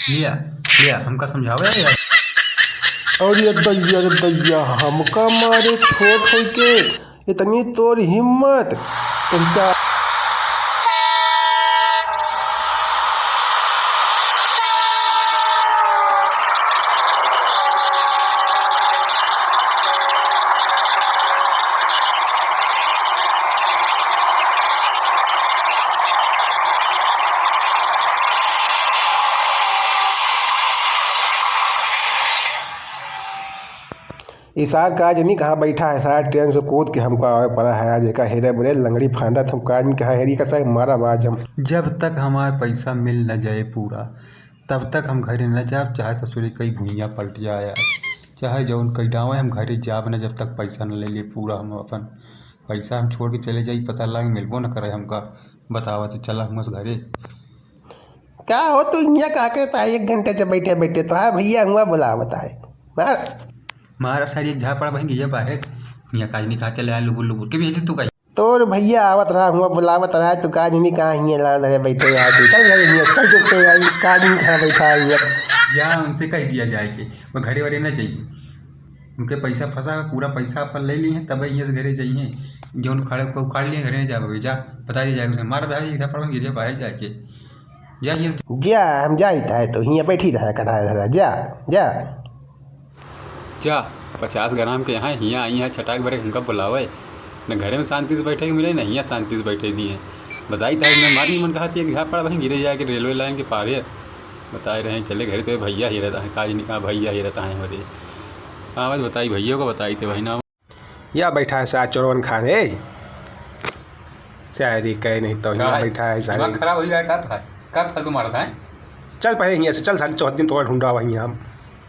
लिया लिया हमका समझावे यार। अरे दैया हमका मारे छोट होई के इतनी तोर हिम्मत तनिका। इसार का आज नहीं कहाँ बैठा है सारा ट्रेन से कूद के हमको आवे पड़ा है आज का हेरे बुरे लंगड़ी फांदा हमको आज कहा हेरी का साथ मारा बाज हम। जब तक हमारा पैसा मिल न जाए पूरा तब तक हम घरे न जाब, चाहे ससुरी कई भुइयाँ पलट जाए चाहे जौन कई डावे हम घरे जाब न जब तक पैसा न ले लिए पूरा। हम अपन पैसा हम छोड़ के चले जाई, पता लगे मिलबो न करे हमका। बतावा तो चला हम घरे। क्या हो तू यहाँ कहा करता है 1 घंटे से बैठे बैठे तो हाँ भैया हुआ बोला बताए मार मारा सारी एक झापड़ा बहन गई बाहर यहाँ काज नहीं कहा चले आए लुबुर लुबुर के भी तू कहीं तोर भैया आवत रहा हुआ बुलावत रहा तू काज नहीं कहा हियाँ ला रहे बैठे यार तू चल रहे हियाँ चल चुप पे यार काज नहीं कहा बैठा है हियाँ। या उनसे कह दिया जाए कि वो घरे वरे न जाइए, उनके पैसा फंसा पूरा पैसा अपन ले लिए हैं तब यहाँ से घरे जाइए। जो उन खड़े को उखाड़ लिए घरे जा जा बता दिया जाएगा मार भाई इधर पड़ गिर बाहर जाके जाइए। जा हम जाता है तो हियाँ बैठी रहा कटा धरा जा जा जा 50 ग्राम के यहाँ आई हैं छटाक भरे हमका बुलावे न घरे में शांति से बैठे के मिले न यहाँ शांति से बैठे दिए हैं। बताई था मैं मारी मन कहा थी घर पड़ा वहीं गिरे जाके रेलवे लाइन के पार है। बताए रहे चले घर पे भैया ही रहता है काज नहीं कहा भैया ही रहता है हमारे। हाँ बस बताई भैया को बताई थे वही ना या बैठा है साथ चोरवन खाने शायरी कहे नहीं तो यहाँ बैठा है सारी खराब हो गया का फालतू मारा था। चल पहले यहाँ से चल 4.5 दिन तो ढूंढा वहीं हम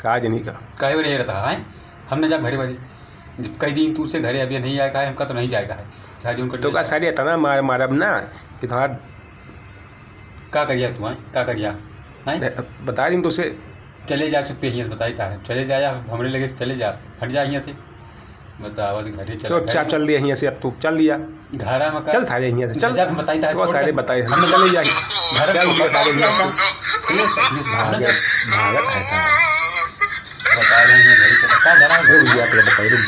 काज नहीं का कहे रहे रहता है हमने जब घरे वाली जब कई दिन तू से घरे अभी नहीं आएगा है हमका तो नहीं जाएगा है चाहे जो उनका तो का सारी इतना मार मारब ना कि तुम्हारा क्या करिया तू क्या करिया बता दी तुझसे चले जा चुप्पे यहाँ से बताई था चले जा हमरे लगे से चले जा हट जा यहाँ से बतावा घरे चल चुपचाप चल दिया यहाँ से अब तू चल दिया घरा में चल सारे यहाँ से चल जब हम बताई था तो सारे बताए हम चले जाए घर चल दिया सारे यहाँ भागत भागत है बता रहे हैं घरे चला का धरा रुक गया तो बताइए रुक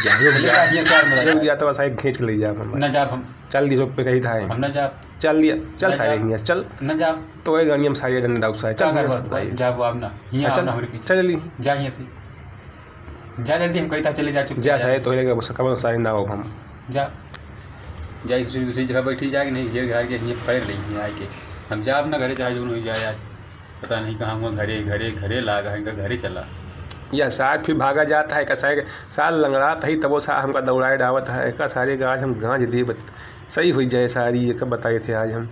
गया तो बस खींच ले जा न जा हम चल दी पे कही था हम न जा चल दिया चल सारे यहाँ चल न जा तो वही गाड़ी हम सारे गन डाउट सारे चल जा वो आप ना यहाँ चल हमरे पीछे चल ली जा यहाँ से जा जल्दी हम कहता चले जा चुप जा सारे तो लेगा कमल सारे ना हो हम जा जा दूसरी जगह बैठी जाके नहीं घेर घार के यहाँ पैर रही है आके हम जा अपना घरे चाहे जो नहीं जाए आज पता नहीं कहाँ हुआ घरे घरे घरे लागा इनका घरे चला या साथ फिर भागा जाता है कैसा साल लंगड़ा था ही तब वो साल हमका दौड़ाए डावत है का सारे गाज हम गाँज दे सही हुई जाए सारी ये कब बताए थे आज हम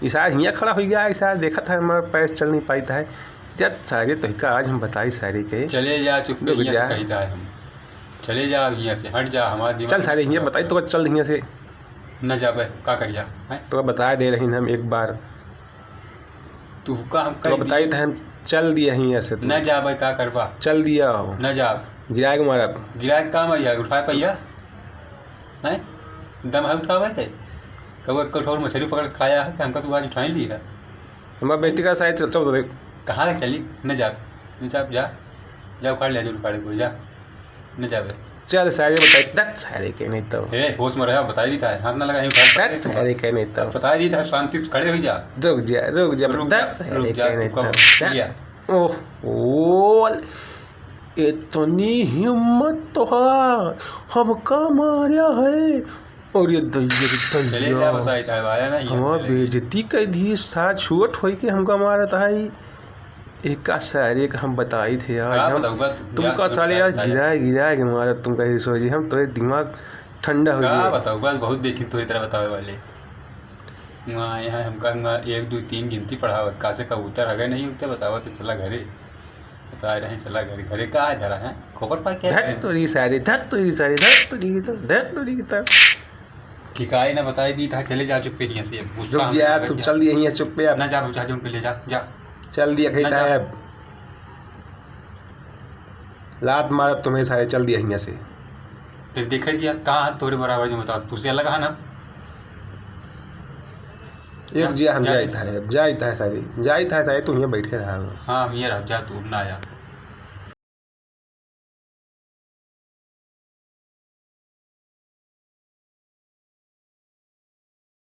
इसार हियाँ खड़ा हो गया इसार देखा था हमारा पैर चल नहीं पाई था जब सारे तो का आज हम बताई सारी के चले जा चुप जा कहता है हम चले जा यहाँ से हट जा हमारे चल सारे हियाँ बताई तो चल यहाँ से न जा का करिया तो बता दे रही हम एक बार तू का हम तो बताई था हम चल दिया यहाँ से न जा भाई का करवा चल दिया न जा गिराए को मारा गिराए काम आइया उठाए पैया है दम है उठा भाई कब कठोर मछली पकड़ खाया है हमका तू आज उठा ही लिया हमारा बेटी का शायद चल कहाँ तक चली न जा जा जा उखाड़ लिया जो उखाड़े को जा न जा चल सारे बताई दस सारे के नहीं तो ए होश में रहा बता दी था हाथ ना लगा दस सारे के नहीं तो बता दी था शांति से खड़े हो जा रुक जा दस सारे के नहीं तो ओह इतनी हिम्मत तो हमका मारा है और ये दैया हमारा बेइज्जती कर दी साथ छूट हो के हमका मारा था एक का सारे का हम बताई थे यार हम तुमका साले यार गिराए के मारा तुम कहीं सोची हम तो दिमाग ठंडा हो गया बताओ बस बहुत देखी तो इतना बतावे वाले वहाँ यहाँ हमका 1 2 3 गिनती पढ़ावत का से कबूतर अगर नहीं उठते बतावा तो चला घरे बता रहे चला घरे घरे का है धरा है खोपड़ पा क्या धत तोरी सारे की तरफ ठिकाई ना बताई दी था चले जा चुप पे यहाँ से रुक जा तू चल दिए यहाँ चुप पे ना जा बुझा जो उनके ले जा चल दिया कहता है लात मार तुम्हें सारे चल दिया यहाँ से तो देखे दिया कहाँ तोरे बराबर जो बता तुझसे अलग है ना एक जिया हम जाइत है सारी तू यहाँ बैठे रहा। हाँ हम ये रह जा तू ना आया।